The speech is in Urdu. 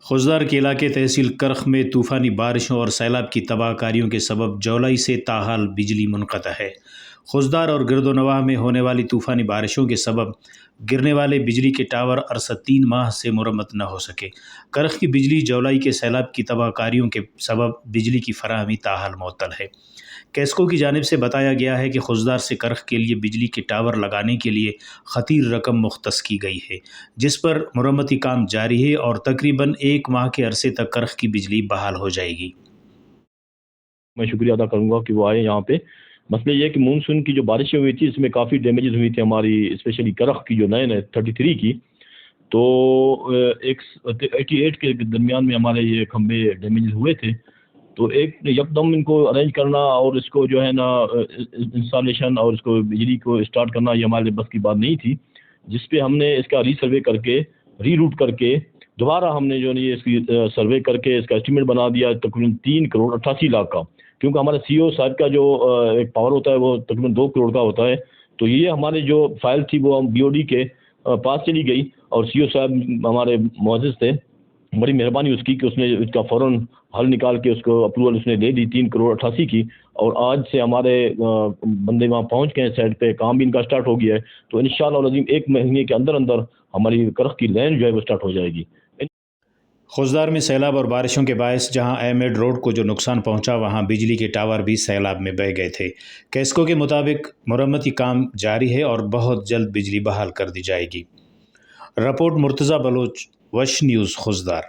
خوزدار کے علاقے تحصیل کرخ میں طوفانی بارشوں اور سیلاب کی تباہ کاریوں کے سبب جولائی سے تاحال بجلی منقطع ہے۔ خوزدار اور گرد و نواح میں ہونے والی طوفانی بارشوں کے سبب گرنے والے بجلی کے ٹاور عرصہ 3 ماہ سے مرمت نہ ہو سکے۔ کرخ کی بجلی جولائی کے سیلاب کی تباہ کاریوں کے سبب بجلی کی فراہمی تاحال معطل ہے۔ کیسکو کی جانب سے بتایا گیا ہے کہ خوزدار سے کرخ کے لیے بجلی کے ٹاور لگانے کے لیے خطیر رقم مختص کی گئی ہے، جس پر مرمتی کام جاری ہے اور تقریباً 1 ماہ کے عرصے تک کرخ کی بجلی بحال ہو جائے گی۔ میں شکریہ ادا کروں گا کہ وہ آئے یہاں پہ۔ مسئلہ یہ ہے کہ مونسون کی جو بارشیں ہوئی تھی اس میں کافی ڈیمیجز ہوئی تھی ہماری، اسپیشلی کرخ کی جو 33 کی، تو 88 کے درمیان میں ہمارے یہ کھمبے ڈیمیجز ہوئے تھے، تو یکدم ان کو ارینج کرنا اور اس کو جو ہے نا انسٹالیشن اور اس کو بجلی کو اسٹارٹ کرنا یہ ہمارے بس کی بات نہیں تھی، جس پہ ہم نے اس کا ری سروے کر کے ری روٹ کر کے دوبارہ ہم نے جو ہے اس کی سروے کر کے اس کا اسٹیمیٹ بنا دیا تقریباً 3 کروڑ 88 لاکھ کا، کیونکہ ہمارا سی او صاحب کا جو ایک پاور ہوتا ہے وہ تقریباً 2 کروڑ کا ہوتا ہے، تو یہ ہماری جو فائل تھی وہ بی او ڈی کے پاس چلی گئی، اور سی او صاحب ہمارے معزز تھے، بڑی مہربانی اس کی کہ اس نے اس کا فوراً حل نکال کے اس کو اپروول اس نے دے دی 3 کروڑ 88 کی، اور آج سے ہمارے بندے وہاں پہنچ گئے ہیں، سائٹ پہ کام بھی ان کا سٹارٹ ہو گیا ہے، تو انشاءاللہ العظیم 1 مہینے کے اندر ہماری کرخ کی لین جو ہے وہ سٹارٹ ہو جائے گی۔ خوزدار میں سیلاب اور بارشوں کے باعث جہاں ایم ایڈ روڈ کو جو نقصان پہنچا وہاں بجلی کے ٹاور بھی سیلاب میں بہہ گئے تھے۔ کیسکو کے مطابق مرمتی کام جاری ہے اور بہت جلد بجلی بحال کر دی جائے گی۔ رپورٹ مرتضیٰ بلوچ، وش نیوز، خوزدار۔